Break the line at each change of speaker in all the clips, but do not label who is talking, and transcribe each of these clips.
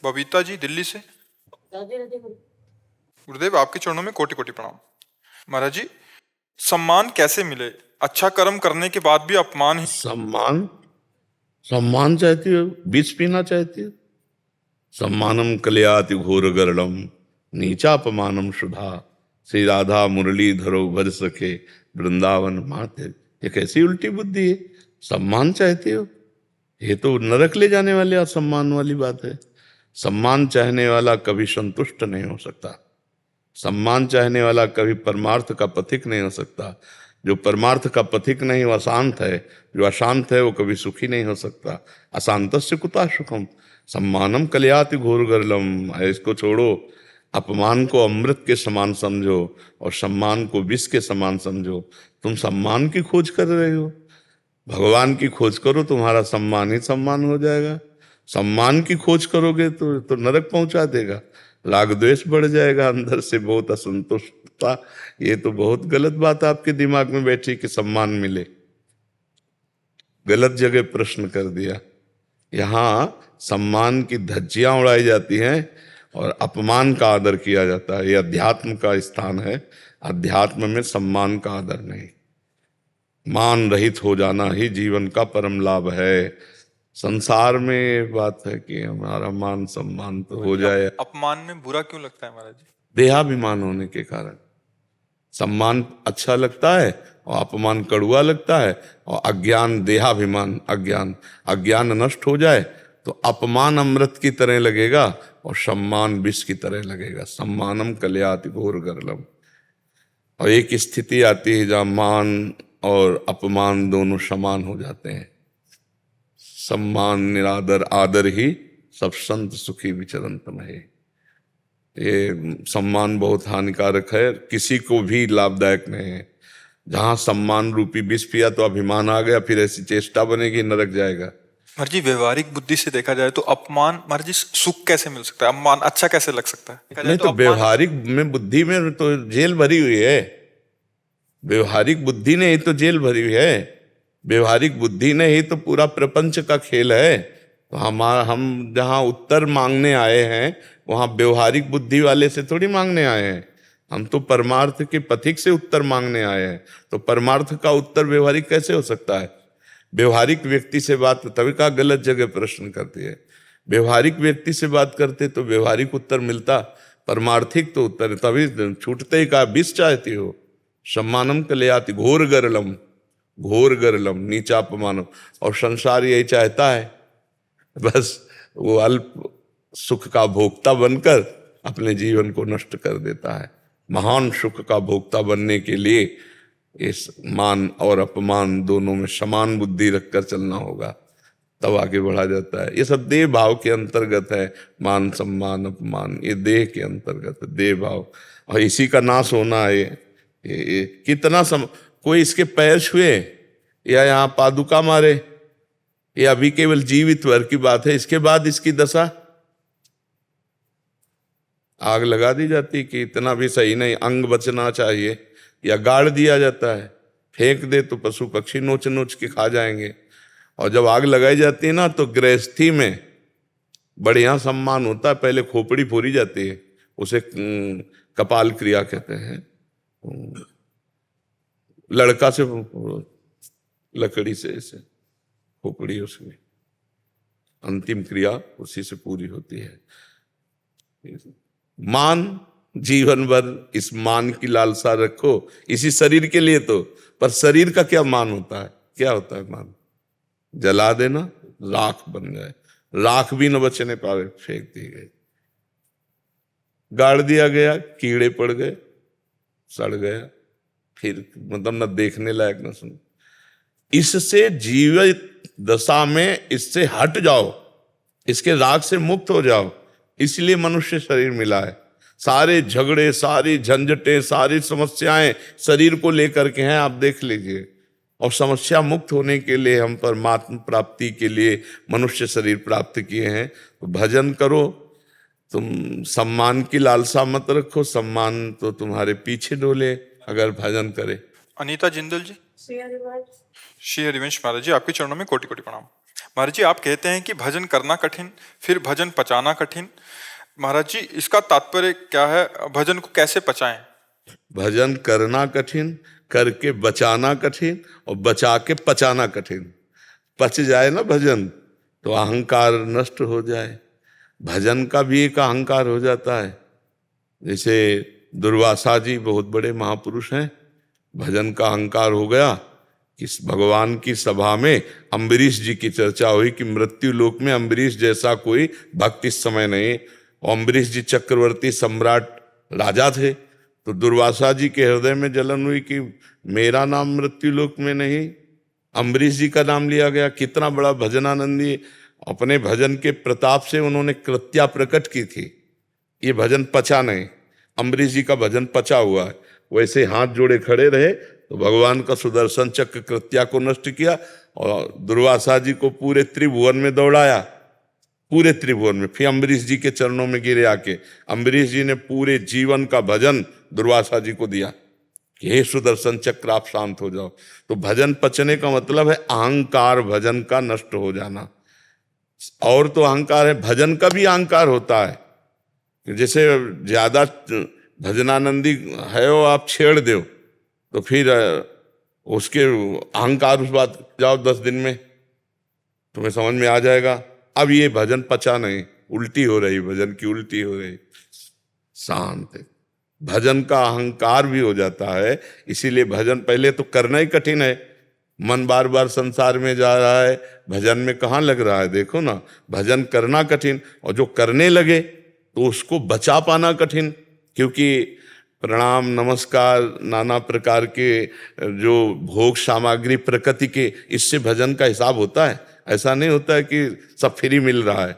बबीता जी दिल्ली से। गुरुदेव आपके चरणों में कोटि कोटि प्रणाम। महाराज जी, सम्मान कैसे मिले? अच्छा कर्म करने के बाद भी अपमान ही।
सम्मान सम्मान चाहती हो, विष पीना चाहती हो? सम्मानम कलयाति घोर गरलम नीचापमानम सुधा। श्री राधा मुरली धरो भज सके वृंदावन माते। ये कैसी उल्टी बुद्धि है? सम्मान चाहती हो? ये तो नरक ले जाने वाले असम्मान वाली बात है। सम्मान चाहने वाला कभी संतुष्ट नहीं हो सकता। सम्मान चाहने वाला कभी परमार्थ का पथिक नहीं हो सकता। जो परमार्थ का पथिक नहीं वो अशांत है, जो अशांत है वो कभी सुखी नहीं हो सकता। अशांतस्य कुतः सुखम सम्मानम कलयाति घोर गरलम। इसको छोड़ो, अपमान को अमृत के समान समझो और सम्मान को विष के समान समझो। तुम सम्मान की खोज कर रहे हो, भगवान की खोज करो, तुम्हारा सम्मान ही सम्मान हो जाएगा। सम्मान की खोज करोगे तो नरक पहुंचा देगा। राग द्वेष बढ़ जाएगा, अंदर से बहुत असंतुष्टता। ये तो बहुत गलत बात आपके दिमाग में बैठी कि सम्मान मिले। गलत जगह प्रश्न कर दिया। यहाँ सम्मान की धज्जियां उड़ाई जाती हैं और अपमान का आदर किया जाता है। ये अध्यात्म का स्थान है। अध्यात्म में सम्मान का आदर नहीं। मान रहित हो जाना ही जीवन का परम लाभ है। संसार में बात है कि हमारा मान सम्मान तो हो जाए।
अपमान में बुरा क्यों लगता है महाराज जी?
देहाभिमान होने के कारण सम्मान अच्छा लगता है और अपमान कड़ुआ लगता है। और अज्ञान, देहाभिमान, अज्ञान नष्ट हो जाए तो अपमान अमृत की तरह लगेगा और सम्मान विष की तरह लगेगा। सम्मानम कलयाति घोर गरलम। और एक स्थिति आती है जहां मान और अपमान दोनों समान हो जाते हैं। सम्मान निरादर, आदर ही सब संत सुखी विचरंत है। ये सम्मान बहुत हानिकारक है, किसी को भी लाभदायक नहीं है। जहां सम्मान रूपी विष पिया तो अभिमान आ गया, फिर ऐसी चेष्टा बनेगी, नरक जाएगा।
महाराज जी, व्यवहारिक बुद्धि से देखा जाए तो अपमान, महाराज जी, सुख कैसे मिल सकता है? अपमान अच्छा कैसे लग सकता है?
नहीं तो व्यवहारिक में बुद्धि में तो जेल भरी हुई है। व्यवहारिक बुद्धि ने ही तो जेल भरी हुई है। व्यवहारिक बुद्धि ने ही तो पूरा प्रपंच का खेल है। तो हम जहाँ उत्तर मांगने आए हैं वहाँ व्यवहारिक बुद्धि वाले से थोड़ी मांगने आए हैं। हम तो परमार्थ के पथिक से उत्तर मांगने आए हैं। तो परमार्थ का उत्तर व्यवहारिक कैसे हो सकता है? व्यवहारिक व्यक्ति से बात, तभी का गलत जगह प्रश्न करती है। व्यवहारिक व्यक्ति से बात करते तो व्यवहारिक उत्तर मिलता, परमार्थिक तो उत्तर तभी छूटते ही कहा विष चाहती हो। सम्मानम कलयाति घोर गरलम, घोर गरलम नीचापमानम। और संसार यही चाहता है, बस वो अल्प सुख का भोक्ता बनकर अपने जीवन को नष्ट कर देता है। महान सुख का भोक्ता बनने के लिए इस मान और अपमान दोनों में समान बुद्धि रखकर चलना होगा, तब आगे बढ़ा जाता है। ये सब देह भाव के अंतर्गत है। मान, सम्मान, अपमान ये देह के अंतर्गत है, देह भाव। और इसी का नाश होना है। ये कितना कोई इसके पैर छुए या यहाँ पादुका मारे, ये अभी केवल जीवित भर की बात है। इसके बाद इसकी दशा आग लगा दी जाती कि इतना भी सही नहीं, अंग बचना चाहिए, या गाड़ दिया जाता है। फेंक दे तो पशु पक्षी नोच नोच के खा जाएंगे। और जब आग लगाई जाती है ना तो गृहस्थी में बढ़िया सम्मान होता है। पहले खोपड़ी फोड़ी जाती है, उसे कपाल क्रिया कहते हैं। लड़का से लकड़ी से ऐसे खोपड़ी, उसमें अंतिम क्रिया उसी से पूरी होती है। मान, जीवन भर इस मान की लालसा रखो, इसी शरीर के लिए तो। पर शरीर का क्या मान होता है? क्या होता है मान? जला देना, राख बन जाए। राख भी न बचने पावे, फेंक दी गई, गाड़ दिया गया, कीड़े पड़ गए, सड़ गया, फिर मतलब न देखने लायक न सुन। इससे जीवित दशा में इससे हट जाओ, इसके राग से मुक्त हो जाओ। इसलिए मनुष्य शरीर मिला है। सारे झगड़े, सारी झंझटें, सारी समस्याएं शरीर को लेकर के हैं, आप देख लीजिए। और समस्या मुक्त होने के लिए हम परमात्मा प्राप्ति के लिए मनुष्य शरीर प्राप्त किए हैं। तो भजन करो। तुम सम्मान की लालसा मत रखो, सम्मान तो तुम्हारे पीछे डोले अगर भजन करे।
अनीता जिंदल जी, श्री हरिवंश महाराज जी, आपके चरणों में कोटि कोटि प्रणाम। महाराज जी, आप कहते हैं कि भजन करना कठिन, फिर भजन पचाना कठिन। महाराज जी, इसका तात्पर्य क्या है? भजन को कैसे पचाएं?
भजन करना कठिन, करके बचाना कठिन, और बचा के पचाना कठिन। पच जाए ना भजन तो अहंकार नष्ट हो जाए। भजन का भी एक अहंकार हो जाता है। जैसे दुर्वासा जी बहुत बड़े महापुरुष हैं, भजन का अहंकार हो गया कि भगवान की सभा में अम्बरीश जी की चर्चा हुई कि मृत्यु लोक में अम्बरीश जैसा कोई भक्त इस समय नहीं। और अम्बरीश जी चक्रवर्ती सम्राट राजा थे, तो दुर्वासा जी के हृदय में जलन हुई कि मेरा नाम मृत्यु लोक में नहीं, अम्बरीश जी का नाम लिया गया। कितना बड़ा भजनानंदी, अपने भजन के प्रताप से उन्होंने कृत्या प्रकट की थी। ये भजन पचा नहीं, अम्बरीश जी का भजन पचा हुआ है। वैसे हाथ जोड़े खड़े रहे तो भगवान का सुदर्शन चक्र कृत्या को नष्ट किया, और दुर्वासा जी को पूरे त्रिभुवन में दौड़ाया, पूरे त्रिभुवन में। फिर अम्बरीश जी के चरणों में गिरे आके। अम्बरीश जी ने पूरे जीवन का भजन दुर्वासा जी को दिया कि हे सुदर्शन चक्र, आप शांत हो जाओ। तो भजन पचने का मतलब है अहंकार भजन का नष्ट हो जाना। और तो अहंकार है, भजन का भी अहंकार होता है। जैसे ज्यादा भजनानंदी है वो आप छेड़ दो तो फिर उसके अहंकार उस बात जाओ 10 दिन में तुम्हें समझ में आ जाएगा। अब ये भजन पचा नहीं, उल्टी हो रही, भजन की उल्टी हो रही। शांत है, भजन का अहंकार भी हो जाता है। इसीलिए भजन पहले तो करना ही कठिन है। मन बार बार संसार में जा रहा है, भजन में कहाँ लग रहा है? देखो ना, भजन करना कठिन, और जो करने लगे तो उसको बचा पाना कठिन। क्योंकि प्रणाम नमस्कार नाना प्रकार के जो भोग सामग्री प्रकृति के, इससे भजन का हिसाब होता है। ऐसा नहीं होता है कि सब फ्री मिल रहा है।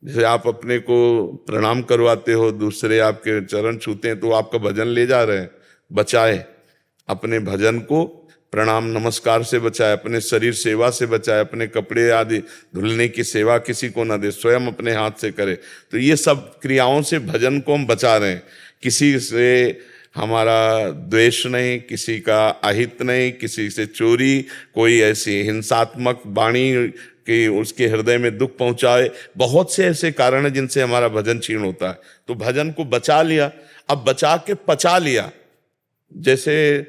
जैसे आप अपने को प्रणाम करवाते हो, दूसरे आपके चरण छूते हैं, तो आपका भजन ले जा रहे हैं। बचाए अपने भजन को, प्रणाम नमस्कार से बचाए, अपने शरीर सेवा से बचाए, अपने कपड़े आदि धुलने की सेवा किसी को ना दे, स्वयं अपने हाथ से करे। तो ये सब क्रियाओं से भजन को हम बचा रहे हैं। किसी से हमारा द्वेष नहीं, किसी का अहित नहीं, किसी से चोरी, कोई ऐसी हिंसात्मक वाणी कि उसके हृदय में दुख पहुंचाए। बहुत से ऐसे कारण हैं जिनसे हमारा भजन क्षीण होता है। तो भजन को बचा लिया, अब बचा के पचा लिया। जैसे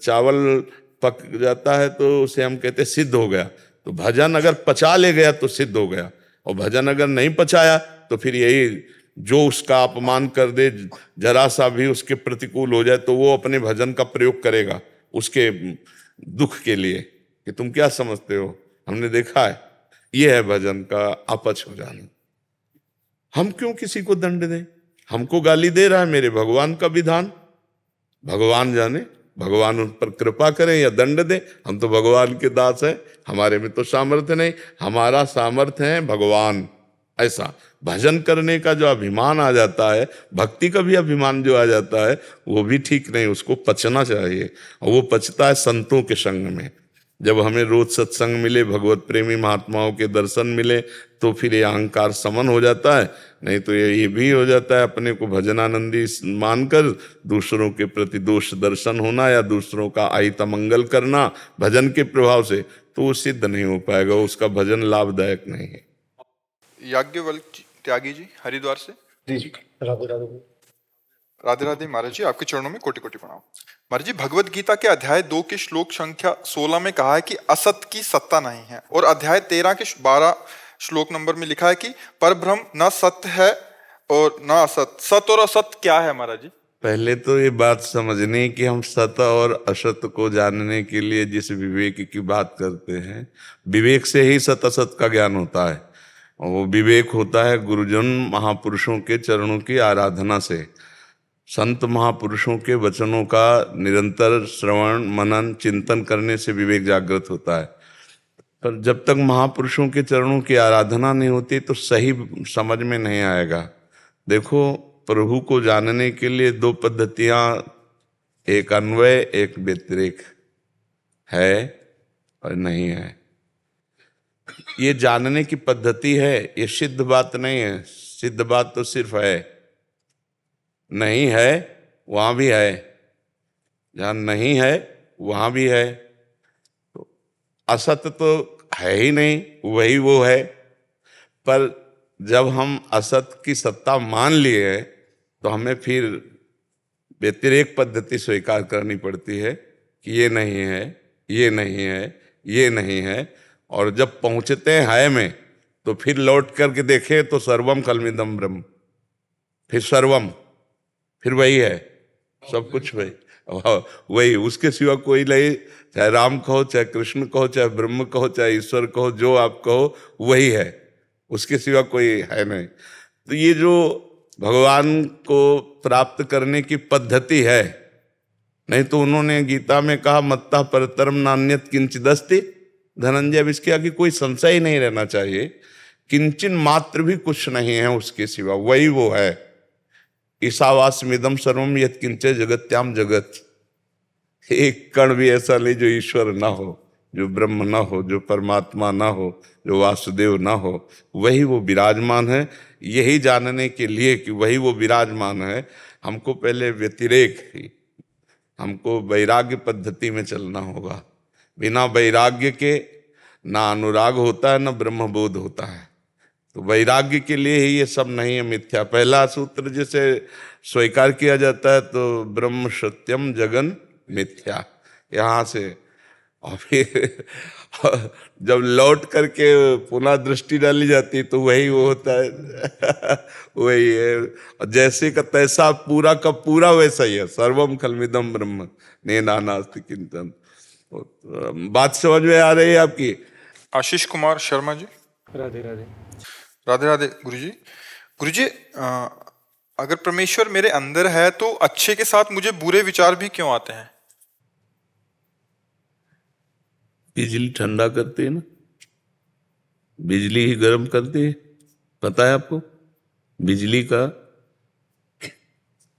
चावल पक जाता है तो उसे हम कहते हैं सिद्ध हो गया। तो भजन अगर पचा ले गया तो सिद्ध हो गया, और भजन अगर नहीं पचाया तो फिर यही, जो उसका अपमान कर दे, जरा सा भी उसके प्रतिकूल हो जाए, तो वो अपने भजन का प्रयोग करेगा उसके दुख के लिए कि तुम क्या समझते हो। हमने देखा है, ये है भजन का अपच हो जाना। हम क्यों किसी को दंड दें? हमको गाली दे रहा है, मेरे भगवान का विधान, भगवान जाने, भगवान उन पर कृपा करें या दंड दे। हम तो भगवान के दास हैं, हमारे में तो सामर्थ्य नहीं, हमारा सामर्थ्य है भगवान। ऐसा भजन करने का जो अभिमान आ जाता है, भक्ति का भी अभिमान जो आ जाता है, वो भी ठीक नहीं, उसको पचना चाहिए। और वो पचता है संतों के संग में। जब हमें रोज सत्संग मिले, भगवत प्रेमी महात्माओं के दर्शन मिले, तो फिर ये अहंकार समन हो जाता है। नहीं तो ये भी हो जाता है अपने को भजनानंदी मानकर दूसरों के प्रति दोष दर्शन होना या दूसरों का अहित मंगल करना भजन के प्रभाव से, तो वो सिद्ध नहीं हो पाएगा, उसका भजन लाभदायक नहीं है।
याज्ञवल्क्य त्यागी जी हरिद्वार से।
जी राधे राधे।
राधे राधे महाराज जी, आपके चरणों में कोटि कोटि प्रणाम। महाराज जी, भगवत गीता के अध्याय 2 के श्लोक संख्या 16 में कहा है कि असत की सत्ता नहीं है, और अध्याय 13 के 12 श्लोक नंबर में लिखा है कि परब्रह्म न सत्य है और न असत। सत और असत क्या है महाराज जी?
पहले तो ये बात समझने कि हम सत और असत को जानने के लिए जिस विवेक की बात करते हैं, विवेक से ही सत असत का ज्ञान होता है। और वो विवेक होता है गुरुजन महापुरुषों के चरणों की आराधना से, संत महापुरुषों के वचनों का निरंतर श्रवण मनन चिंतन करने से विवेक जागृत होता है। पर जब तक महापुरुषों के चरणों की आराधना नहीं होती तो सही समझ में नहीं आएगा। देखो, प्रभु को जानने के लिए 2 पद्धतियां, एक अन्वय एक व्यतिरेक है और नहीं है। ये जानने की पद्धति है, ये सिद्ध बात नहीं है। सिद्ध बात तो सिर्फ है, नहीं है वहां भी है, जहां नहीं है वहां भी है। तो असत तो है ही नहीं, वही वो है। पर जब हम असत की सत्ता मान लिए हैं तो हमें फिर व्यतिरेक पद्धति स्वीकार करनी पड़ती है कि ये नहीं है, ये नहीं है, ये नहीं है। और जब पहुंचते हैं है में, तो फिर लौट करके देखें तो सर्वम खलमिदम ब्रह्म, फिर सर्वम, फिर वही है, सब कुछ वही वही, उसके सिवा कोई नहीं। चाहे राम कहो, चाहे कृष्ण कहो, चाहे ब्रह्म कहो, चाहे ईश्वर कहो, जो आप कहो वही है, उसके सिवा कोई है नहीं। तो ये जो भगवान को प्राप्त करने की पद्धति है, नहीं तो उन्होंने गीता में कहा मत्ता परतरम नान्यत किंचिदस्ति धनंजय। अब इसके आगे कोई संशय ही नहीं रहना चाहिए, किंचन मात्र भी कुछ नहीं है उसके सिवा, वही वो है। ईशावास्यमिदं सर्वम यत् किंच जगत्याम जगत। एक कण भी ऐसा नहीं जो ईश्वर ना हो, जो ब्रह्म ना हो, जो परमात्मा ना हो, जो वासुदेव ना हो, वही वो विराजमान है। यही जानने के लिए कि वही वो विराजमान है, हमको पहले व्यतिरेक ही, हमको वैराग्य पद्धति में चलना होगा। बिना वैराग्य के ना अनुराग होता है, ना ब्रह्मबोध होता है। तो वैराग्य के लिए ही ये सब नहीं है मिथ्या। पहला सूत्र जिसे स्वीकार किया जाता है तो ब्रह्म सत्यम जगन मिथ्या, यहाँ से। और फिर जब लौट करके पुनः दृष्टि डाली जाती तो वही वो होता है वही है। और जैसे का तैसा, पूरा का पूरा वैसा ही है। सर्वम खलमिदम ब्रह्म नेनानास्ति किंचन। बात समझ में आ रही है आपकी?
आशीष कुमार शर्मा जी।
राधे राधे।
राधे राधे गुरुजी। गुरुजी, अगर परमेश्वर मेरे अंदर है तो अच्छे के साथ मुझे बुरे विचार भी क्यों आते हैं?
बिजली ठंडा करती है ना, बिजली ही गर्म करती है, पता है आपको? बिजली का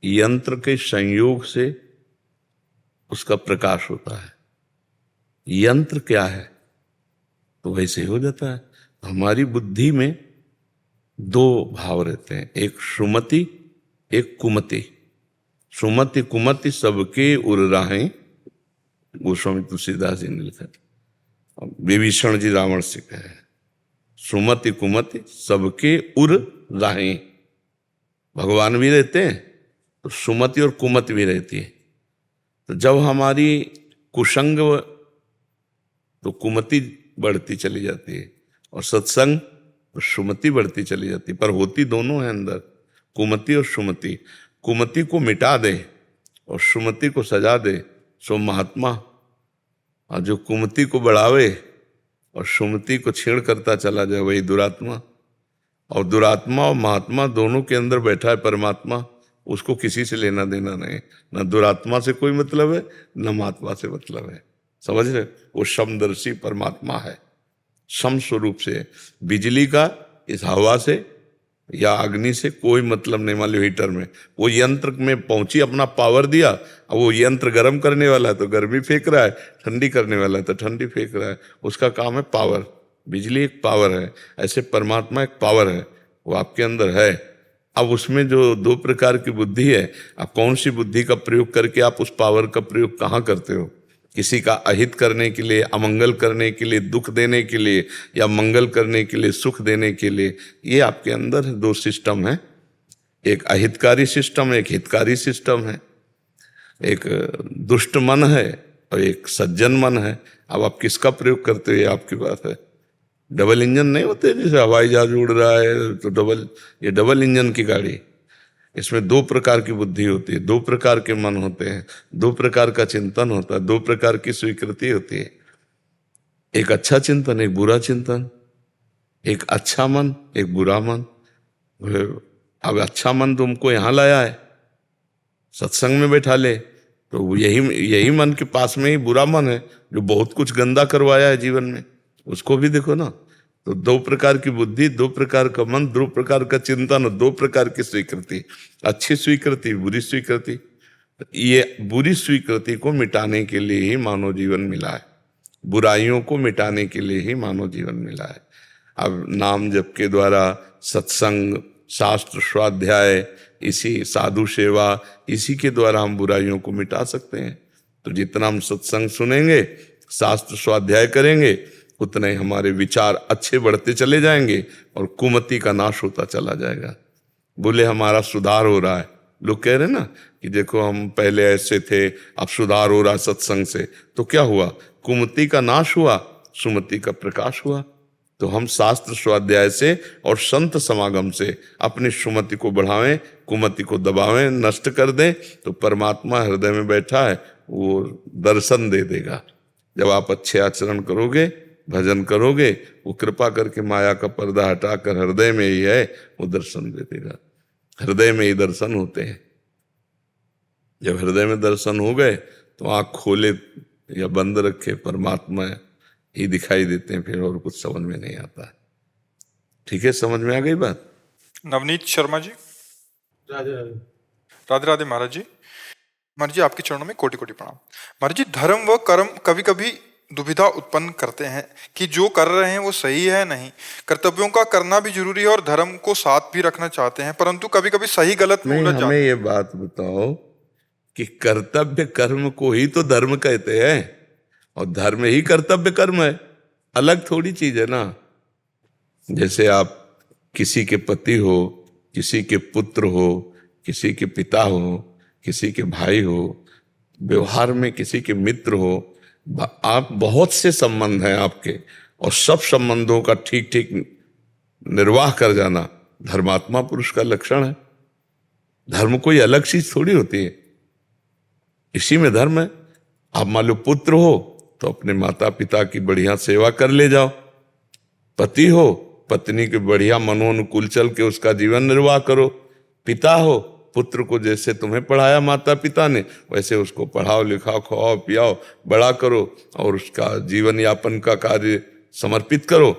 यंत्र के संयोग से उसका प्रकाश होता है। यंत्र क्या है तो वैसे हो जाता है। हमारी बुद्धि में दो भाव रहते हैं, एक सुमति, एक कुमति। सुमति कुमति सबके उर राहें, गोस्वामी तुलसीदास जी ने लिखा। विभीषण जी रावण से कहे, सुमति कुमति सबके उर राहें। भगवान भी रहते हैं तो सुमति और कुमति भी रहती है। तो जब हमारी कुसंग तो कुमति बढ़ती चली जाती है, और सत्संग तो सुमति बढ़ती चली जाती है। पर होती दोनों है अंदर, कुमति और सुमति। कुमति को मिटा दे और सुमति को सजा दे सो महात्मा, और जो कुमति को बढ़ावे और सुमति को छेड़ करता चला जाए वही दुरात्मा। और दुरात्मा और महात्मा दोनों के अंदर बैठा है परमात्मा, उसको किसी से लेना देना नहीं। न दुरात्मा से कोई मतलब है, न महात्मा से मतलब है। समझ रहे? वो समदर्शी परमात्मा है, सम स्वरूप से। बिजली का इस हवा से या अग्नि से कोई मतलब नहीं। मान लो हीटर में वो यंत्र में पहुंची, अपना पावर दिया, अब वो यंत्र गर्म करने वाला है तो गर्मी फेंक रहा है, ठंडी करने वाला है तो ठंडी फेंक रहा है। उसका काम है पावर। बिजली एक पावर है, ऐसे परमात्मा एक पावर है, वो आपके अंदर है। अब उसमें जो दो प्रकार की बुद्धि है, आप कौन सी बुद्धि का प्रयोग करके आप उस पावर का प्रयोग कहाँ करते हो? किसी का अहित करने के लिए, अमंगल करने के लिए, दुख देने के लिए, या मंगल करने के लिए, सुख देने के लिए। ये आपके अंदर दो सिस्टम है, एक अहितकारी सिस्टम, एक हितकारी सिस्टम है। एक दुष्ट मन है और एक सज्जन मन है। अब आप किसका प्रयोग करते हो ये आपकी बात है। डबल इंजन नहीं होते, जैसे हवाई जहाज उड़ रहा है तो ये डबल इंजन की गाड़ी। इसमें दो प्रकार की बुद्धि होती है, दो प्रकार के मन होते हैं, दो प्रकार का चिंतन होता है, दो प्रकार की स्वीकृति होती है। एक अच्छा चिंतन, एक बुरा चिंतन, एक अच्छा मन, एक बुरा मन। अब अच्छा मन तुमको यहाँ लाया है, सत्संग में बैठा ले, तो यही मन के पास में ही बुरा मन है जो बहुत कुछ गंदा करवाया है जीवन में, उसको भी देखो ना। तो दो प्रकार की बुद्धि, दो प्रकार का मन, दो प्रकार का चिंतन और दो प्रकार की स्वीकृति। अच्छी स्वीकृति, बुरी स्वीकृति। ये बुरी स्वीकृति को मिटाने के लिए ही मानव जीवन मिला है, बुराइयों को मिटाने के लिए ही मानव जीवन मिला है। अब नाम जप के द्वारा, सत्संग, शास्त्र स्वाध्याय, इसी साधु सेवा, इसी के द्वारा हम बुराइयों को मिटा सकते हैं। तो जितना हम सत्संग सुनेंगे, शास्त्र स्वाध्याय करेंगे, उतने ही हमारे विचार अच्छे बढ़ते चले जाएंगे और कुमति का नाश होता चला जाएगा। बोले हमारा सुधार हो रहा है, लोग कह रहे ना कि देखो हम पहले ऐसे थे, अब सुधार हो रहा है सत्संग से, तो क्या हुआ? कुमति का नाश हुआ, सुमति का प्रकाश हुआ। तो हम शास्त्र स्वाध्याय से और संत समागम से अपनी सुमति को बढ़ावें, कुमति को दबावें, नष्ट कर दें, तो परमात्मा हृदय में बैठा है, वो दर्शन दे देगा। जब आप अच्छे आचरण करोगे, भजन करोगे, वो कृपा करके माया का पर्दा हटाकर हृदय में ही है, वो दर्शन दे देगा। हृदय में ही दर्शन होते हैं। जब हृदय में दर्शन हो गए तो आंख खोले या बंद रखे परमात्मा ही दिखाई देते हैं, फिर और कुछ समझ में नहीं आता। ठीक है, समझ में आ गई बात?
नवनीत शर्मा जी।
राधे राधे।
राधे राधे महाराज जी। महाराज जी आपके चरणों में कोटि कोटि प्रणाम। महाराज जी, धर्म व कर्म कभी कभी दुविधा उत्पन्न करते हैं कि जो कर रहे हैं वो सही है नहीं। कर्तव्यों का करना भी जरूरी है और धर्म को साथ भी रखना चाहते हैं, परंतु कभी कभी सही गलत में
नहीं,
उलझ जाते
हमें
हैं।
ये बात बताओ कि कर्तव्य कर्म को ही तो धर्म कहते हैं, और धर्म ही कर्तव्य कर्म है, अलग थोड़ी चीज है ना। जैसे आप किसी के पति हो, किसी के पुत्र हो, किसी के पिता हो, किसी के भाई हो, व्यवहार में किसी के मित्र हो, आप बहुत से संबंध हैं आपके, और सब संबंधों का ठीक ठीक निर्वाह कर जाना धर्मात्मा पुरुष का लक्षण है। धर्म कोई अलग चीज थोड़ी होती है, इसी में धर्म है। आप मान लो पुत्र हो तो अपने माता पिता की बढ़िया सेवा कर ले जाओ, पति हो पत्नी के बढ़िया मनोनुकूल चल के उसका जीवन निर्वाह करो, पिता हो पुत्र को जैसे तुम्हें पढ़ाया माता पिता ने वैसे उसको पढ़ाओ लिखाओ खवाओ पियाओ बड़ा करो और उसका जीवन यापन का कार्य समर्पित करो।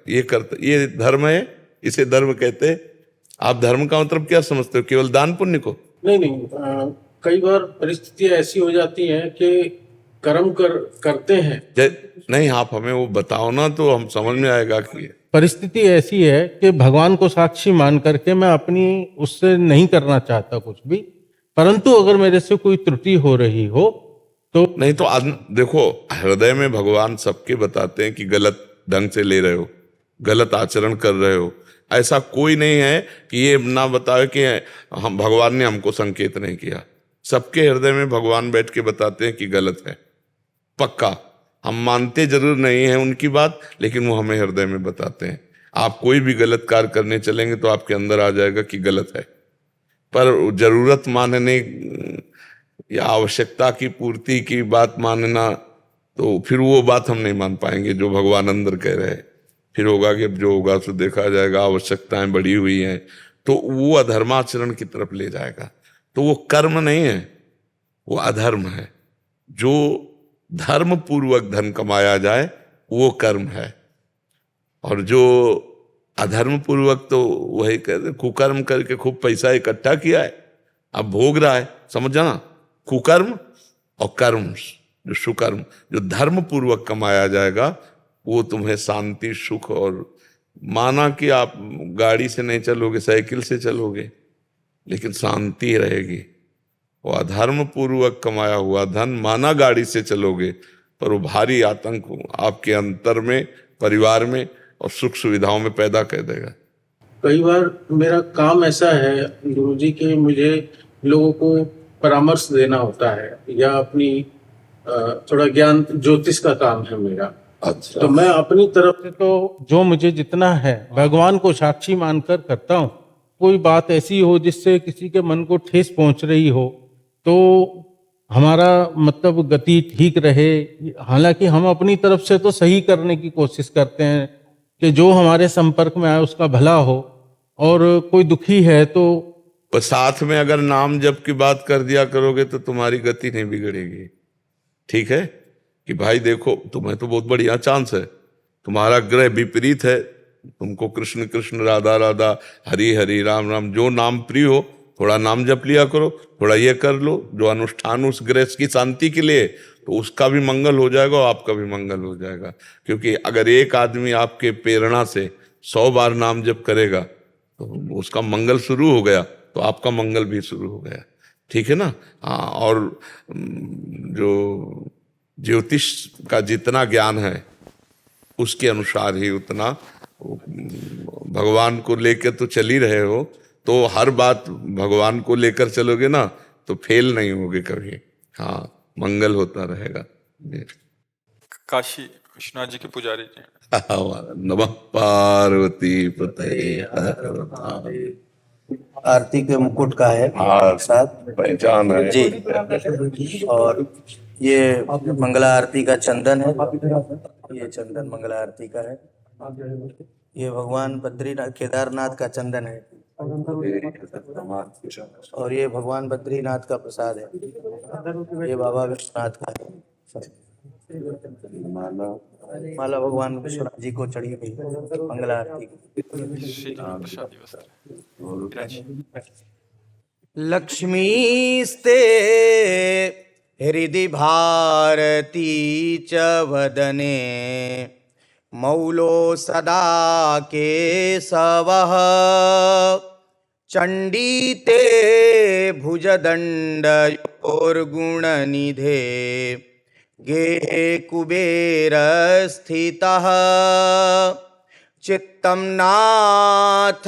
ये धर्म है, इसे धर्म कहते हैं। आप धर्म का मतलब क्या समझते हो? केवल दान पुण्य को?
नहीं, कई बार परिस्थितियां ऐसी हो जाती हैं कि कर्म करते हैं।
नहीं, आप हमें वो बताओ ना तो हम समझ में आएगा कि
परिस्थिति ऐसी है कि भगवान को साक्षी मान करके मैं अपनी उससे नहीं करना चाहता कुछ भी, परंतु अगर मेरे से कोई त्रुटि हो रही हो तो
नहीं। तो देखो, हृदय में भगवान सबके बताते हैं कि गलत ढंग से ले रहे हो, गलत आचरण कर रहे हो। ऐसा कोई नहीं है कि ये ना बताए कि हम भगवान ने हमको संकेत नहीं किया। सबके हृदय में भगवान बैठ के बताते हैं कि गलत है, पक्का। हम मानते जरूर नहीं हैं उनकी बात, लेकिन वो हमें हृदय में बताते हैं। आप कोई भी गलत कार्य करने चलेंगे तो आपके अंदर आ जाएगा कि गलत है, पर जरूरत मानने या आवश्यकता की पूर्ति की बात मानना, तो फिर वो बात हम नहीं मान पाएंगे जो भगवान अंदर कह रहे हैं। फिर होगा कि अब जो होगा सो देखा जाएगा, आवश्यकताएं बढ़ी हुई हैं, तो वो अधर्माचरण की तरफ ले जाएगा। तो वो कर्म नहीं है, वो अधर्म है। जो धर्म पूर्वक धन कमाया जाए वो कर्म है, और जो अधर्म पूर्वक तो वही कहते कुकर्म करके खूब पैसा इकट्ठा किया है, अब भोग रहा है। समझ जाना, कुकर्म और कर्म, जो सुकर्म, जो धर्म पूर्वक कमाया जाएगा वो तुम्हें शांति सुख, और माना कि आप गाड़ी से नहीं चलोगे, साइकिल से चलोगे, लेकिन शांति रहेगी। वो अधर्म पूर्वक कमाया हुआ धन माना गाड़ी से चलोगे, पर वो भारी आतंक आपके अंतर में, परिवार में और सुख सुविधाओं में पैदा कर देगा।
कई बार मेरा काम ऐसा है गुरुजी कि मुझे लोगों को परामर्श देना होता है, या अपनी थोड़ा ज्ञान ज्योतिष का काम है मेरा।
अच्छा।
तो मैं अपनी तरफ से तो जो मुझे जितना है भगवान को साक्षी मानकर करता हूँ। कोई बात ऐसी हो जिससे किसी के मन को ठेस पहुंच रही हो तो हमारा मतलब गति ठीक रहे। हालांकि हम अपनी तरफ से तो सही करने की कोशिश करते हैं कि जो हमारे संपर्क में आए उसका भला हो, और कोई दुखी है तो
पर साथ में अगर नाम जप की बात कर दिया करोगे तो तुम्हारी गति नहीं बिगड़ेगी। ठीक है कि भाई देखो तुम्हें तो बहुत बढ़िया चांस है, तुम्हारा ग्रह विपरीत है, तुमको कृष्ण कृष्ण राधा राधा हरि हरि राम राम जो नाम प्रिय हो थोड़ा नाम जप लिया करो, थोड़ा ये कर लो जो अनुष्ठान उस ग्रह की शांति के लिए, तो उसका भी मंगल हो जाएगा और आपका भी मंगल हो जाएगा। क्योंकि अगर एक आदमी आपके प्रेरणा से 100 बार नाम जप करेगा तो उसका मंगल शुरू हो गया, तो आपका मंगल भी शुरू हो गया। ठीक है ना? हाँ, और जो ज्योतिष का जितना ज्ञान है उसके अनुसार ही उतना भगवान को लेकर तो चल ही रहे हो, तो हर बात भगवान को लेकर चलोगे ना तो फेल नहीं होगे कभी। हाँ, मंगल होता रहेगा।
काशी विश्वनाथ जी के पुजारी जी।
नमः पार्वती पते हर महादेव।
आरती के मुकुट का है साथ
पहचान है
जी। और ये मंगला आरती का चंदन है, ये चंदन मंगला आरती का है। ये भगवान बद्रीनाथ केदारनाथ का चंदन है, और ये भगवान बद्रीनाथ का प्रसाद है। ये बाबा विश्वनाथ का है। माला भगवान विश्वनाथ जी को चढ़ी हुई मंगला आरती की। लक्ष्मीस्ते हृदि भारती च वदने, मौलो सदा केशवः, चण्डी ते भुजदण्डयोर्गुणनिधे, गेहे कुबेर स्थितः, चित्तं नाथ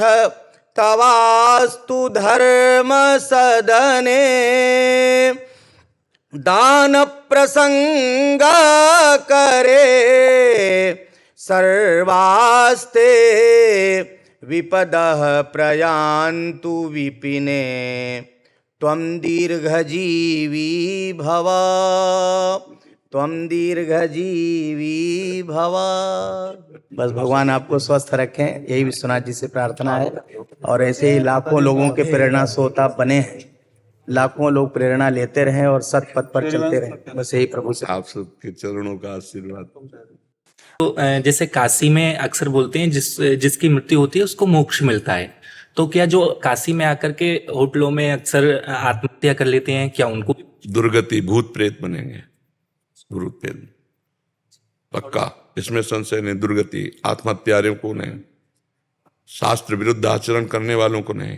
तवास्तु धर्म सदने, दान प्रसंग करे सर्वास्ते, विपदः प्रयान्तु विपिने, त्वं दीर्घजीवी भव, त्वं दीर्घजीवी भव। बस भगवान आपको स्वस्थ रखें, यही विश्वनाथ जी से प्रार्थना है। और ऐसे ही लाखों लोगों के प्रेरणा स्रोत आप बने हैं, लाखों लोग प्रेरणा लेते रहें और सत पथ पर चलते रहें, बस यही प्रभु से।
आप सबके चरणों का आशीर्वाद।
तो जैसे काशी में अक्सर बोलते हैं जिसकी मृत्यु होती है उसको मोक्ष मिलता है, तो क्या जो काशी में आकर के होटलों में अक्सर आत्महत्या कर लेते हैं, क्या उनको
दुर्गति, भूत प्रेत बनेंगे, भूत प्रेत पक्का, इसमें संशय नहीं। दुर्गति आत्महत्यारियों को नहीं, शास्त्र विरुद्ध आचरण करने वालों को नहीं।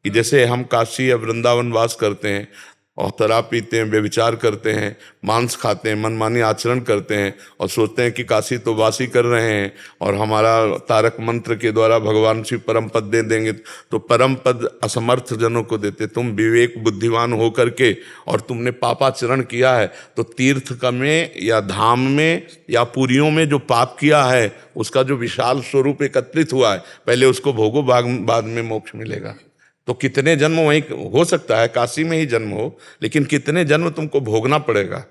कि जैसे हम काशी या वृंदावन वास करते हैं और शराब पीते हैं, व्यभिचार करते हैं, मांस खाते हैं, मनमानी आचरण करते हैं और सोचते हैं कि काशी तो वासी कर रहे हैं और हमारा तारक मंत्र के द्वारा भगवान शिव परम पद दे देंगे, तो परम पद असमर्थ जनों को देते। तुम विवेक बुद्धिमान होकर के और तुमने पापाचरण किया है, तो तीर्थ का में या धाम में या पुरियों में जो पाप किया है उसका जो विशाल स्वरूप एकत्रित हुआ है, पहले उसको भोगो, बाद में मोक्ष मिलेगा। तो कितने जन्म वहीं हो सकता है, काशी में ही जन्म हो, लेकिन कितने जन्म तुमको भोगना पड़ेगा।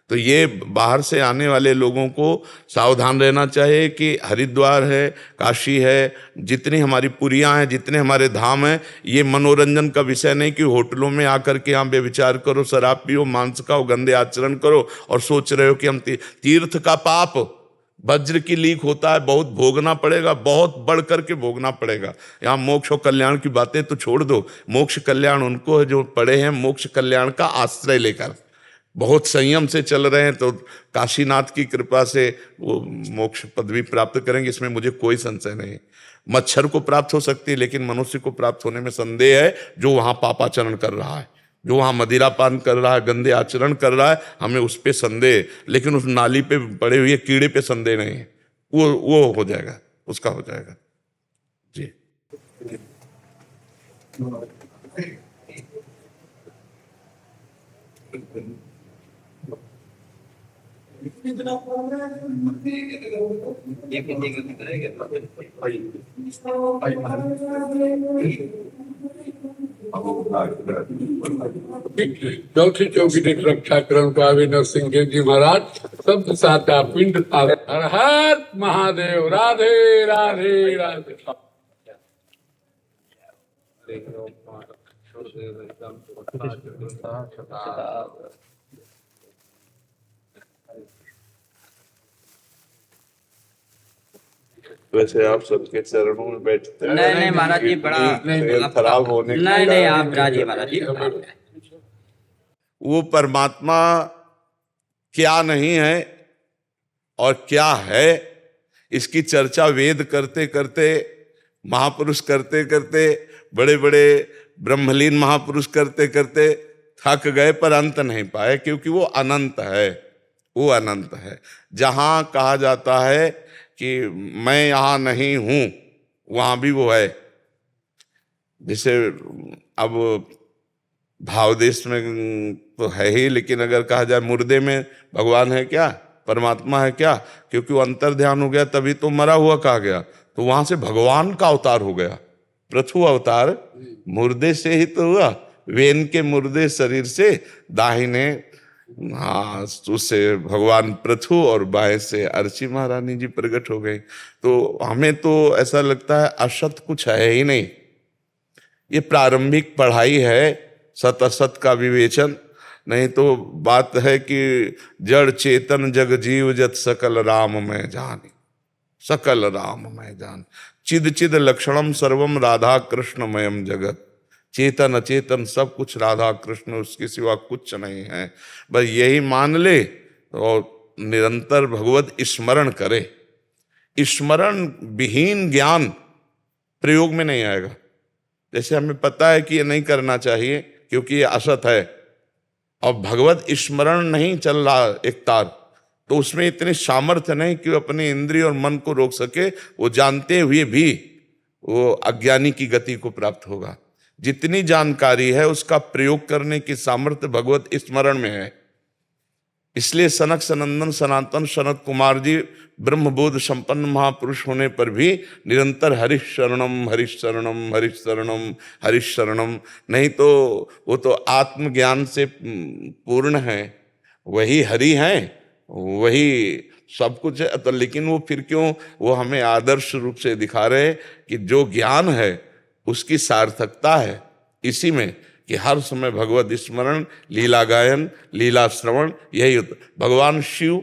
तो ये बाहर से आने वाले लोगों को सावधान रहना चाहिए कि हरिद्वार है, काशी है, जितनी हमारी पुरियां हैं, जितने हमारे धाम हैं, ये मनोरंजन का विषय नहीं कि होटलों में आकर के हम व्यभिचार करो, शराब पियो, मांस खाओ, गंदे आचरण करो और सोच रहे हो कि हम तीर्थ का पाप वज्र की लीक होता है, बहुत भोगना पड़ेगा, बहुत बढ़ करके भोगना पड़ेगा। यहाँ मोक्ष और कल्याण की बातें तो छोड़ दो, मोक्ष कल्याण उनको है जो पड़े हैं मोक्ष कल्याण का आश्रय लेकर, बहुत संयम से चल रहे हैं, तो काशीनाथ की कृपा से वो मोक्ष पदवी प्राप्त करेंगे, इसमें मुझे कोई संशय नहीं। मच्छर को प्राप्त हो सकती है, लेकिन मनुष्य को प्राप्त होने में संदेह है जो वहाँ पापाचरण कर रहा है, जो वहाँ मदिरा पान कर रहा है, गंदे आचरण कर रहा है, हमें उस पे संदेह, लेकिन उस नाली पे पड़े हुए कीड़े पे संदेह नहीं है। वो हो जाएगा, उसका हो जाएगा जी।
चौथी चौकी की रक्षा क्रम पावे नरसिंह देव जी महाराज शब्द साता पिंड हर हर महादेव। राधे राधे राधे।
वैसे आप सबके चरणों में बैठते हैं।
नहीं महाराज जी, बड़ा
खराब होने की
नहीं आप राजी महाराज जी।
वो परमात्मा क्या नहीं है और क्या है, इसकी चर्चा वेद करते करते, महापुरुष करते करते, बड़े बड़े ब्रह्मलीन महापुरुष करते करते थक गए, पर अंत नहीं पाए, क्योंकि वो अनंत है। वो अनंत है। जहाँ कहा जाता है कि मैं यहाँ नहीं हूं, वहां भी वो है। जैसे अब भाव देश में तो है ही, लेकिन अगर कहा जाए मुर्दे में भगवान है क्या, परमात्मा है क्या, क्योंकि वो अंतर ध्यान हो गया तभी तो मरा हुआ कहा गया। तो वहां से भगवान का अवतार हो गया। पृथु अवतार मुर्दे से ही तो हुआ, वेन के मुर्दे शरीर से दाहिने, हाँ, उससे भगवान पृथु और बाएं से अर्ची महारानी जी प्रकट हो गई। तो हमें तो ऐसा लगता है असत कुछ है ही नहीं। ये प्रारंभिक पढ़ाई है, सत असत का विवेचन। नहीं तो बात है कि जड़ चेतन जग जीव जत सकल राम में जानी, सकल राम में जान, चिद चिद लक्षणम सर्वम राधा कृष्णमयम जगत। चेतन अचेतन सब कुछ राधा कृष्ण, उसके सिवा कुछ नहीं है। बस यही मान ले और निरंतर भगवत स्मरण करे। स्मरण विहीन ज्ञान प्रयोग में नहीं आएगा। जैसे हमें पता है कि ये नहीं करना चाहिए क्योंकि ये असत है, और भगवत स्मरण नहीं चल रहा एक तार, तो उसमें इतनी सामर्थ्य नहीं कि वो अपने इंद्रिय और मन को रोक सके। वो जानते हुए भी वो अज्ञानी की गति को प्राप्त होगा। जितनी जानकारी है उसका प्रयोग करने की सामर्थ्य भगवत स्मरण में है। इसलिए सनक सनंदन सनातन सनत कुमार जी ब्रह्मबोध संपन्न महापुरुष होने पर भी निरंतर हरिश शरणम हरिश शरणम हरिश शरणम हरिश शरणम। नहीं तो वो तो आत्मज्ञान से पूर्ण है, वही हरि हैं, वही सब कुछ है। तो लेकिन वो फिर क्यों वो हमें आदर्श रूप से दिखा रहे कि जो ज्ञान है उसकी सार्थकता है इसी में कि हर समय भगवत स्मरण, लीला गायन, लीला श्रवण, यही होता। भगवान शिव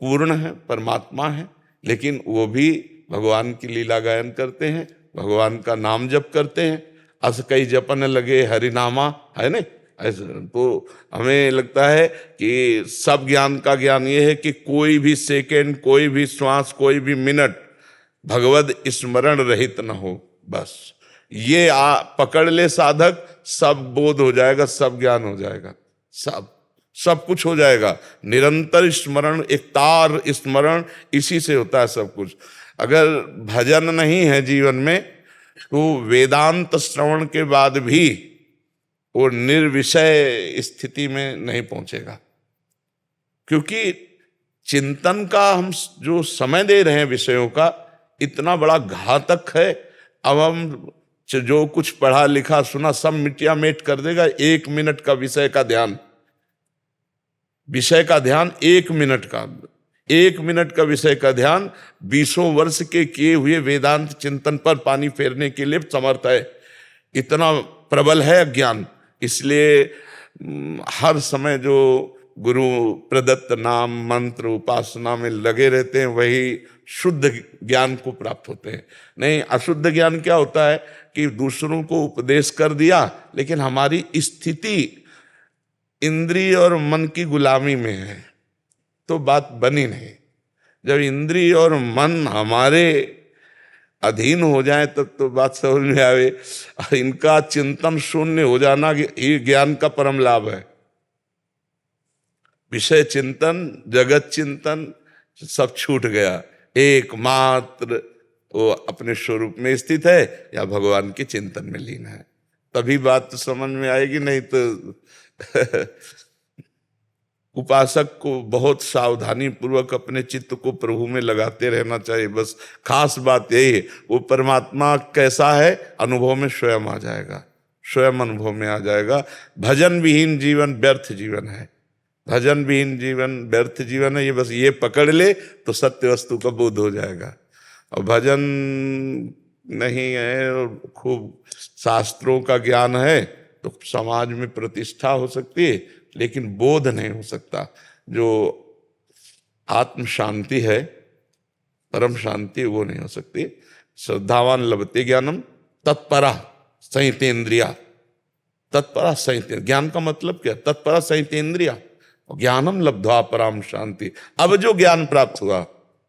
पूर्ण है, परमात्मा है, लेकिन वो भी भगवान की लीला गायन करते हैं, भगवान का नाम जप करते हैं। अस कई जपन लगे हरिनामा, है ना ऐसा। तो हमें लगता है कि सब ज्ञान का ज्ञान ये है कि कोई भी सेकंड, कोई भी श्वास, कोई भी मिनट भगवत स्मरण रहित न हो। बस ये पकड़ ले साधक, सब बोध हो जाएगा, सब ज्ञान हो जाएगा, सब कुछ हो जाएगा। निरंतर स्मरण, एक तार स्मरण, इसी से होता है सब कुछ। अगर भजन नहीं है जीवन में तो वेदांत श्रवण के बाद भी वो निर्विषय स्थिति में नहीं पहुंचेगा। क्योंकि चिंतन का हम जो समय दे रहे हैं विषयों का, इतना बड़ा घातक है। अब हम जो कुछ पढ़ा लिखा सुना सब मिटिया मेट कर देगा। 1 मिनट का विषय का ध्यान, विषय का ध्यान 1 मिनट का, 1 मिनट का विषय का ध्यान 20 वर्ष के किए हुए वेदांत चिंतन पर पानी फेरने के लिए समर्थ है। इतना प्रबल है अज्ञान। इसलिए हर समय जो गुरु प्रदत्त नाम मंत्र उपासना में लगे रहते हैं वही शुद्ध ज्ञान को प्राप्त होते हैं। नहीं, अशुद्ध ज्ञान क्या होता है कि दूसरों को उपदेश कर दिया लेकिन हमारी स्थिति इंद्रिय और मन की गुलामी में है तो बात बनी नहीं। जब इंद्रिय और मन हमारे अधीन हो जाए तब तो बात समझ में आवे। इनका चिंतन शून्य हो जाना ये ज्ञान का परम लाभ है। विषय चिंतन, जगत चिंतन सब छूट गया। एकमात्र वो अपने स्वरूप में स्थित है या भगवान के चिंतन में लीन है, तभी बात तो समझ में आएगी। नहीं तो उपासक को बहुत सावधानी पूर्वक अपने चित्त को प्रभु में लगाते रहना चाहिए। बस खास बात यही है, वो परमात्मा कैसा है अनुभव में स्वयं आ जाएगा, स्वयं अनुभव में आ जाएगा। भजन विहीन जीवन व्यर्थ जीवन है, भजन विहीन जीवन व्यर्थ जीवन है। ये बस ये पकड़ ले तो सत्य वस्तु का बोध हो जाएगा। और भजन नहीं है और खूब शास्त्रों का ज्ञान है तो समाज में प्रतिष्ठा हो सकती है लेकिन बोध नहीं हो सकता। जो आत्म शांति है, परम शांति, वो नहीं हो सकती। श्रद्धावान लभते ज्ञानम तत्परा संहितेन्द्रिया, तत्परा संहित। ज्ञान का मतलब क्या? तत्परा संहितेन्द्रिया ज्ञानम लब्ध्वा परम शांति। अब जो ज्ञान प्राप्त हुआ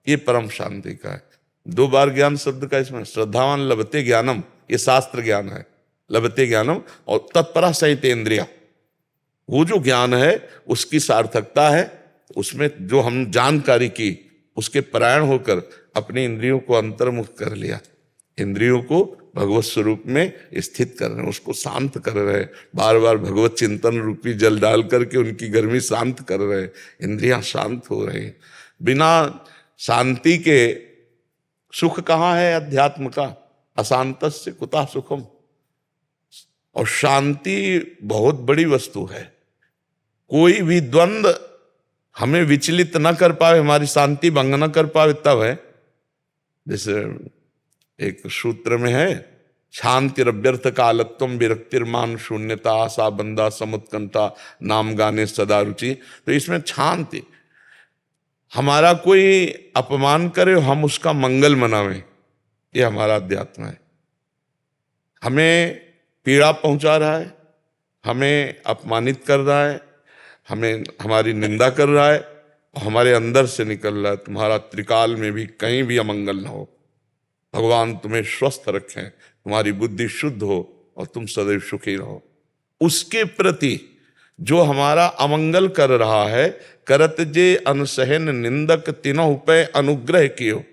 ये परम शांति का है। 2 बार ज्ञान शब्द का इसमें। श्रद्धावान लभते ज्ञानम, ये शास्त्र ज्ञान है, लभते ज्ञानम। और तत्परा संहितेन्द्रिया, वो जो ज्ञान है उसकी सार्थकता है। उसमें जो हम जानकारी की उसके परायण होकर अपनी इंद्रियों को अंतर्मुख कर लिया, इंद्रियों को भगवत स्वरूप में स्थित कर रहे हैं, उसको शांत कर रहे हैं, बार बार भगवत चिंतन रूपी जल डाल करके उनकी गर्मी शांत कर रहे हैं, इंद्रियां शांत हो रही हैं। बिना शांति के सुख कहाँ है अध्यात्म का? अशांतस्य कुतः सुखम। और शांति बहुत बड़ी वस्तु है। कोई भी द्वंद्व हमें विचलित न कर पाए, हमारी शांति भंग न कर पाए तब है। जैसे एक सूत्र में है, शांतिरव्यर्थ कालत्वम विरक्तिर्मान शून्यता आशा बंदा समुत्कंठा नाम गाने सदा रुचि। तो इसमें शांति, हमारा कोई अपमान करे हम उसका मंगल मनावें, ये हमारा अध्यात्म है। हमें पीड़ा पहुंचा रहा है, हमें अपमानित कर रहा है, हमें हमारी निंदा कर रहा है, और हमारे अंदर से निकल रहा है तुम्हारा त्रिकाल में भी कहीं भी अमंगल न हो, भगवान तुम्हें स्वस्थ रखें, तुम्हारी बुद्धि शुद्ध हो और तुम सदैव सुखी रहो। उसके प्रति जो हमारा अमंगल कर रहा है, करत जे अनसहन निंदक तिनहु पे अनुग्रह कियो,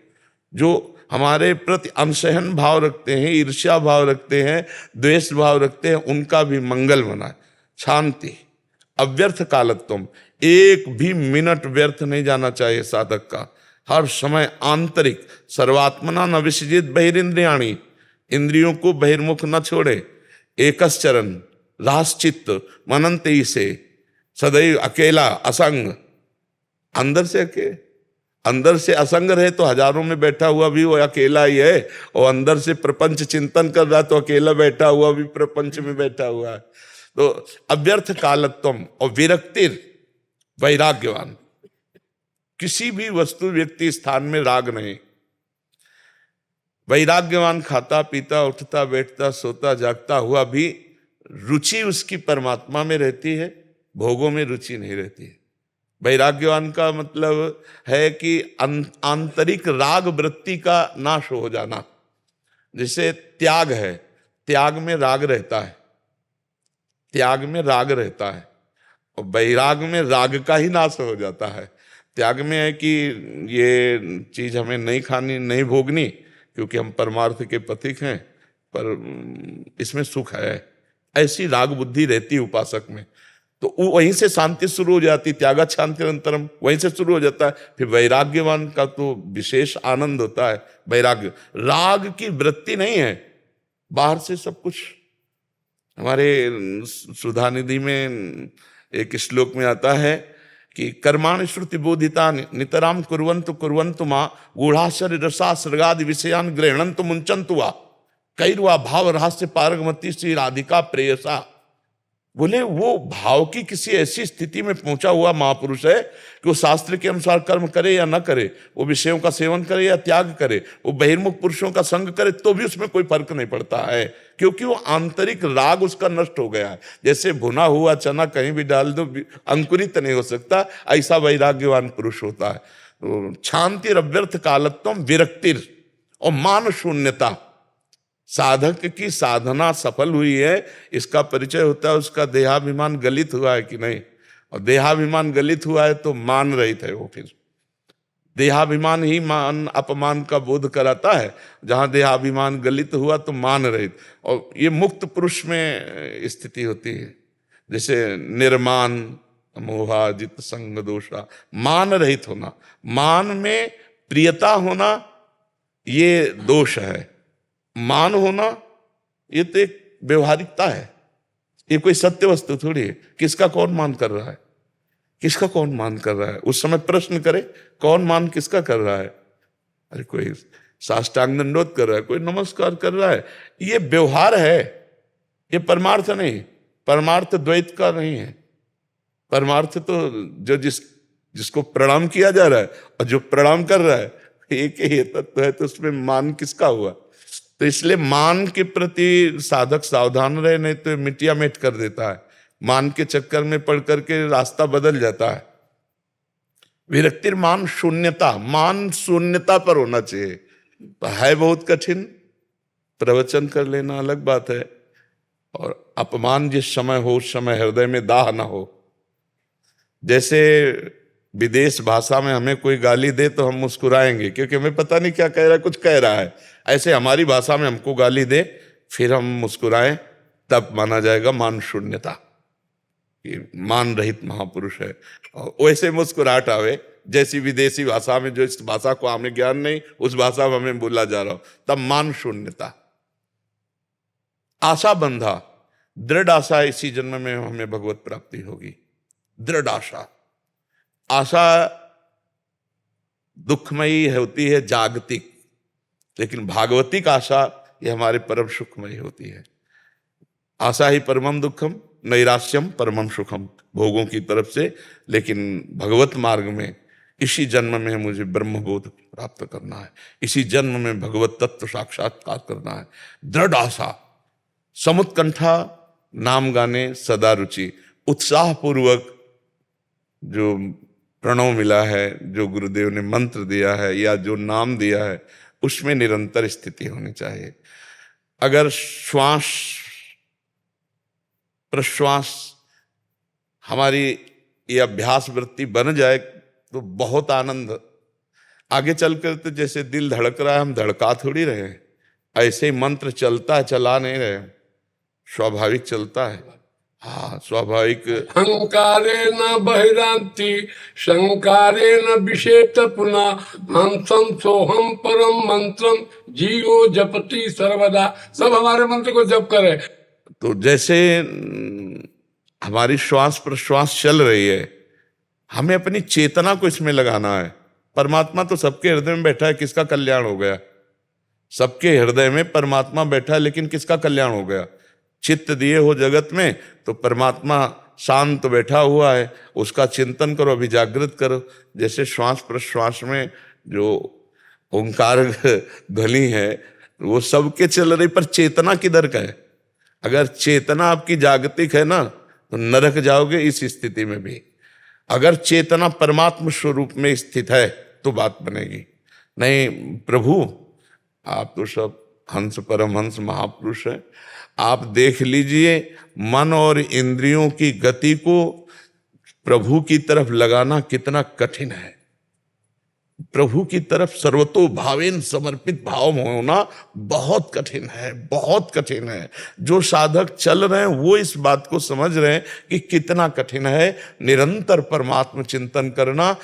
जो हमारे प्रति अनसहन भाव रखते हैं, ईर्ष्या भाव रखते हैं, द्वेष भाव रखते हैं, उनका भी मंगल बनाए। शांति, अव्यर्थ कालत्वम, एक भी मिनट व्यर्थ नहीं जाना चाहिए साधक का। हर समय आंतरिक सर्वात्मना न विसर्जित बहिरिंद्रियाणी, इंद्रियों को बहिर्मुख न छोड़े। एकश्चरण रासचित्त मनंते से, सदैव अकेला असंग, अंदर से असंग रहे तो हजारों में बैठा हुआ भी वो अकेला ही है, और अंदर से प्रपंच चिंतन कर रहा तो अकेला बैठा हुआ भी प्रपंच में बैठा हुआ है। तो अव्यर्थ कालत्वम और विरक्तिर वैराग्यवान, किसी भी वस्तु व्यक्ति स्थान में राग नहीं। वैराग्यवान खाता पीता उठता बैठता सोता जागता हुआ भी रुचि उसकी परमात्मा में रहती है, भोगों में रुचि नहीं रहती है। वैराग्यवान का मतलब है कि आंतरिक राग वृत्ति का नाश हो जाना। जैसे त्याग है, त्याग में राग रहता है, त्याग में राग रहता है, और वैराग में राग का ही नाश हो जाता है। त्याग में है कि ये चीज हमें नहीं खानी, नहीं भोगनी, क्योंकि हम परमार्थ के पथिक हैं, पर इसमें सुख है, ऐसी राग बुद्धि रहती है उपासक में। तो वहीं से शांति शुरू हो जाती, त्यागा शांति अंतरम, वहीं से शुरू हो जाता है। फिर वैराग्यवान का तो विशेष आनंद होता है। वैराग्य राग की वृत्ति नहीं है, बाहर से सब कुछ। हमारे सुधा निधि में एक श्लोक में आता है कि कर्माणि श्रुति बोधिता नितराम कुर्वन्तु मां गूढ़ाशर रसा सर्गादि विषयान गृह्णन्तु मुंचन्तु वा कैर्वा भाव रहस्य पारगमति श्री राधिका प्रेयसा। बोले वो भाव की किसी ऐसी स्थिति में पहुंचा हुआ महापुरुष है कि वो शास्त्र के अनुसार कर्म करे या न करे, वो विषयों का सेवन करे या त्याग करे, वो बहिर्मुख पुरुषों का संग करे, तो भी उसमें कोई फर्क नहीं पड़ता है, क्योंकि वो आंतरिक राग उसका नष्ट हो गया है। जैसे भुना हुआ चना कहीं भी डाल दो अंकुरित नहीं हो सकता, ऐसा वैराग्यवान पुरुष होता है। तो शांति अव्यर्थ कालत्वम विरक्तिर और मान शून्यता, साधक की साधना सफल हुई है इसका परिचय होता है उसका देहाभिमान गलित हुआ है कि नहीं। और देहाभिमान गलित हुआ है तो मान रहित है वो। फिर देहाभिमान ही मान अपमान का बोध कराता है, जहां देहाभिमान गलित हुआ तो मान रहित। और ये मुक्त पुरुष में स्थिति होती है, जैसे निर्मान मोहाजित संग दोषा, मान रहित होना, मान में प्रियता होना ये दोष है, मान होना ये तो एक व्यवहारिकता है, ये कोई सत्य वस्तु थोड़ी है। किसका कौन मान कर रहा है, किसका कौन मान कर रहा है, उस समय प्रश्न करे कौन मान किसका कर रहा है। अरे कोई साष्टांग दंडोत कर रहा है, कोई नमस्कार कर रहा है, ये व्यवहार है, ये परमार्थ नहीं। परमार्थ द्वैत का नहीं है। परमार्थ तो जो जिसको प्रणाम किया जा रहा है और जो प्रणाम कर रहा है एक ही तत्व है, तो उसमें मान किसका हुआ। तो इसलिए मान के प्रति साधक सावधान रहे, नहीं तो मिटिया मेट कर देता है, मान के चक्कर में पड़ करके रास्ता बदल जाता है। विरक्तिर मान शून्यता, मान शून्यता पर होना चाहिए। है बहुत कठिन, प्रवचन कर लेना अलग बात है, और अपमान जिस समय हो उस समय हृदय में दाह ना हो। जैसे विदेश भाषा में हमें कोई गाली दे तो हम मुस्कुराएंगे, क्योंकि हमें पता नहीं क्या कह रहा है, कुछ कह रहा है। ऐसे हमारी भाषा में हमको गाली दे फिर हम मुस्कुराएं, तब माना जाएगा मान शून्यता, कि मान रहित महापुरुष है। और वैसे मुस्कुराहट आवे जैसी विदेशी भाषा में, जो इस भाषा को हमें ज्ञान नहीं, उस भाषा में हमें बोला जा रहा हो, तब मान शून्यता। आशा बंधा, दृढ़ आशा इसी जन्म में हमें भगवत प्राप्ति होगी। दृढ़ आशा, आशा दुखमयी होती है, जागतिक, लेकिन भागवतिक आशा ये हमारे परम सुखमयी होती है। आशा ही परमम दुखम, नैराश्यम परमम सुखम, भोगों की तरफ से। लेकिन भगवत मार्ग में इसी जन्म में मुझे ब्रह्मबोध प्राप्त करना है, इसी जन्म में भगवत तत्व साक्षात्कार करना है। दृढ़ आशा, समुत्कंठा, नाम गाने सदा रुचि, उत्साह पूर्वक जो प्रणव मिला है, जो गुरुदेव ने मंत्र दिया है या जो नाम दिया है, उसमें निरंतर स्थिति होनी चाहिए। अगर श्वास प्रश्वास हमारी ये अभ्यास वृत्ति बन जाए तो बहुत आनंद। आगे चलकर तो जैसे दिल धड़क रहा है, हम धड़का थोड़ी रहे हैं, ऐसे ही मंत्र चलता है, चला नहीं रहे, स्वाभाविक चलता है। हाँ, स्वाभाविक।
अहंकारे न बहिरांति शंकारे न विषेत पुनः हंसं सोहम परम मंत्रम जीवो जपति सर्वदा। सब हमारे मंत्र को जप करे।
तो जैसे हमारी श्वास प्रश्वास चल रही है, हमें अपनी चेतना को इसमें लगाना है। परमात्मा तो सबके हृदय में बैठा है, किसका कल्याण हो गया? सबके हृदय में परमात्मा बैठा है, लेकिन किसका कल्याण हो गया? चित्त दिए हो जगत में तो परमात्मा शांत बैठा हुआ है, उसका चिंतन करो, अभी जागृत करो। जैसे श्वास प्रश्वास में जो ओंकार ध्वनि है वो सबके चल रही, पर चेतना किधर का है? अगर चेतना आपकी जागतिक है ना तो नरक जाओगे इस स्थिति में भी। अगर चेतना परमात्मा स्वरूप में स्थित है तो बात बनेगी। नहीं, प्रभु आप तो सब हंस परमहंस महापुरुष हैं, आप देख लीजिए मन और इंद्रियों की गति को प्रभु की तरफ लगाना कितना कठिन है। प्रभु की तरफ सर्वतोभावेन समर्पित भाव होना बहुत कठिन है, बहुत कठिन है। जो साधक चल रहे हैं वो इस बात को समझ रहे हैं कि कितना कठिन है। निरंतर परमात्मा चिंतन करना,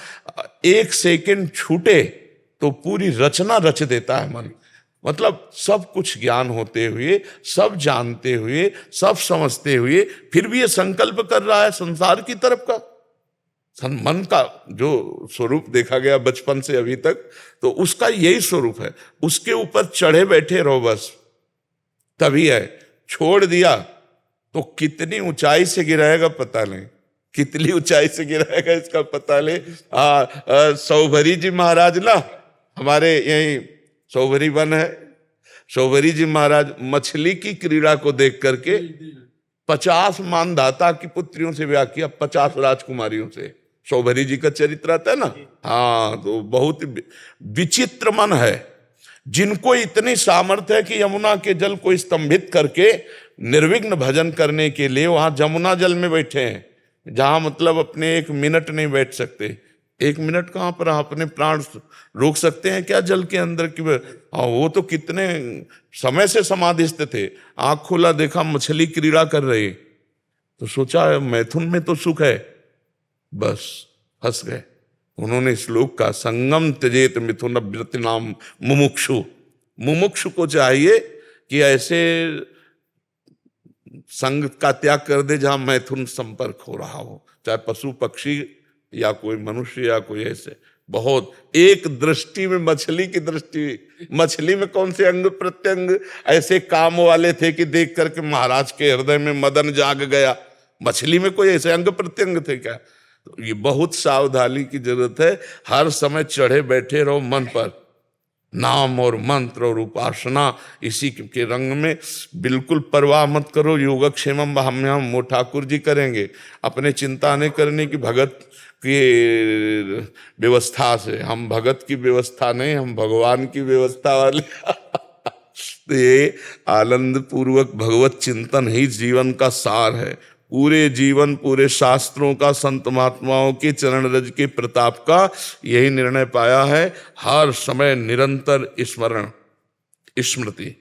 एक सेकंड छूटे तो पूरी रचना रच देता है मन। मतलब सब कुछ ज्ञान होते हुए, सब जानते हुए, सब समझते हुए, फिर भी ये संकल्प कर रहा है संसार की तरफ का। मन का जो स्वरूप देखा गया बचपन से अभी तक, तो उसका यही स्वरूप है। उसके ऊपर चढ़े बैठे रहो बस, तभी है। छोड़ दिया तो कितनी ऊंचाई से गिराएगा पता नहीं, कितनी ऊंचाई से गिराएगा इसका पता नहीं। सौभरी जी महाराज ना, हमारे यही सौभरी वन है, सौभरी जी महाराज मछली की क्रीड़ा को देख करके 50 मानधाता की पुत्रियों से ब्याह किया, 50 राजकुमारियों से। सौभरी जी का चरित्र आता है ना। हाँ, तो बहुत विचित्र मन है जिनको इतनी सामर्थ्य है कि यमुना के जल को स्तंभित करके निर्विघ्न भजन करने के लिए वहां जमुना जल में बैठे हैं, जहां मतलब अपने 1 मिनट नहीं बैठ सकते। 1 मिनट कहां पर अपने प्राण रोक सकते हैं क्या जल के अंदर की? हाँ, वो तो कितने समय से समाधिस्थ थे। आंख खोला, देखा मछली क्रीड़ा कर रही, तो सोचा मैथुन में तो सुख है, बस हंस गए। उन्होंने श्लोक का संगम त्यजेत मिथुन व्रत नाम मुमुक्षु। मुमुक्षु को चाहिए कि ऐसे संग का त्याग कर दे जहां मैथुन संपर्क हो रहा हो, चाहे पशु पक्षी या कोई मनुष्य या कोई ऐसे। बहुत एक दृष्टि में मछली की दृष्टि, मछली में कौन से अंग प्रत्यंग ऐसे काम वाले थे कि देख करके महाराज के हृदय में मदन जाग गया? मछली में कोई ऐसे अंग प्रत्यंग थे क्या? तो ये बहुत सावधानी की जरूरत है। हर समय चढ़े बैठे रहो मन पर, नाम और मंत्र और उपासना इसी के रंग में। बिल्कुल परवाह मत करो। योगक्षेमम हम वो ठाकुर जी करेंगे, अपने चिंता नहीं करने की भगत की व्यवस्था से। हम भगत की व्यवस्था नहीं, हम भगवान की व्यवस्था वाले। तो ये आनंद पूर्वक भगवत चिंतन ही जीवन का सार है। पूरे जीवन पूरे शास्त्रों का संत महात्माओं के चरण रज के प्रताप का यही निर्णय पाया है, हर समय निरंतर स्मरण स्मृति।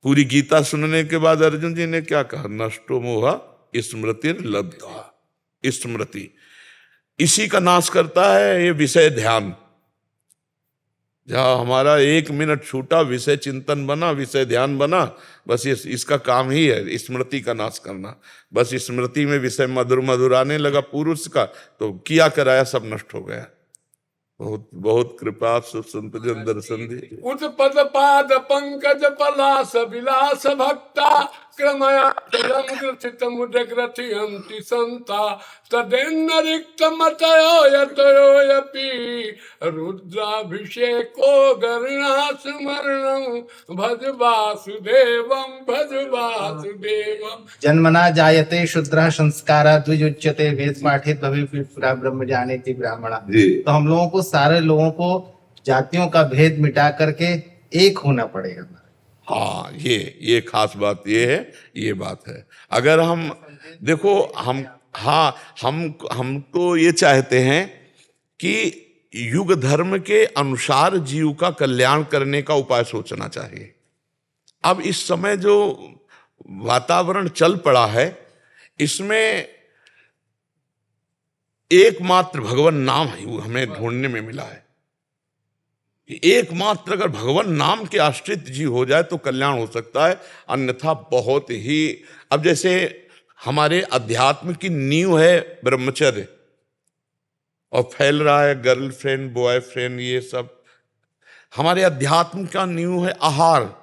पूरी गीता सुनने के बाद अर्जुन जी ने क्या कहा, नष्टो मोहा स्मृतिर्लब्धा। स्मृति इसी का नाश करता है ये विषय ध्यान। जहां हमारा 1 मिनट छूटा, विषय चिंतन बना, विषय ध्यान बना, बस इसका काम ही है स्मृति का नाश करना। बस स्मृति में विषय मधुर मधुर आने लगा पुरुष का, तो किया कराया सब नष्ट हो गया। बहुत बहुत कृपा सुसंत जन दर्शन दी।
उत्पद पाद पंकज पलास विलास भक्ता क्रमया ग्रथित मुद ग्रथियंति संता तदेन्न रिक्त मतयो यतयोयपि रुद्राभिषेको गरुणा स्मरणं भज वासुदेवं भज वासुदेवं।
जन्मना जायते शूद्रः संस्कारा द्विजुच्यते वेद पाठित भवे पुरा ब्रह्म जानेति ब्राह्मणा। तो हम लोगों को, सारे लोगों को जातियों का भेद मिटा करके एक होना पड़ेगा।
हाँ, ये खास बात ये है, ये बात है। अगर हम देखो, हम तो ये चाहते हैं कि युग धर्म के अनुसार जीव का कल्याण करने का उपाय सोचना चाहिए। अब इस समय जो वातावरण चल पड़ा है, इसमें एकमात्र भगवान नाम ही हमें ढूंढने में मिला है। एकमात्र अगर भगवान नाम के आश्रित जीव हो जाए तो कल्याण हो सकता है, अन्यथा बहुत ही। अब जैसे हमारे अध्यात्म की नींव है ब्रह्मचर्य, और फैल रहा है गर्लफ्रेंड बॉयफ्रेंड, ये सब। हमारे अध्यात्म का नींव है आहार।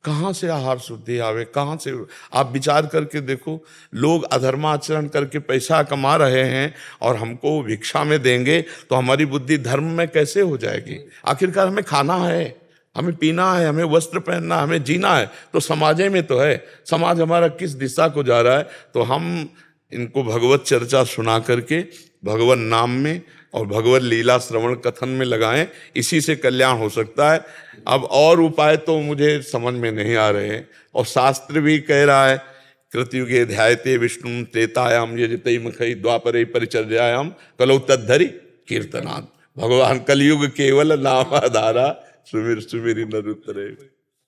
कहाँ से आहार शुद्धि आवे, कहाँ से? आप विचार करके देखो, लोग अधर्माचरण करके पैसा कमा रहे हैं और हमको भिक्षा में देंगे तो हमारी बुद्धि धर्म में कैसे हो जाएगी? आखिरकार हमें खाना है, हमें पीना है, हमें वस्त्र पहनना, हमें जीना है, तो समाजे में तो है। समाज हमारा किस दिशा को जा रहा है? तो हम इनको भगवत चर्चा सुना करके भगवत नाम में और भगवत लीला श्रवण कथन में लगाएं, इसी से कल्याण हो सकता है। अब और उपाय तो मुझे समझ में नहीं आ रहे हैं। और शास्त्र भी कह रहा है, कृतयुगे ध्यायते विष्णु त्रेतायाम यजते मुखई द्वापरे परिचर्यायाम कलौ तद्धरि कीर्तनात्। भगवान कलयुग केवल नाम आधारा सुमिर सुमिरि नर उतरे।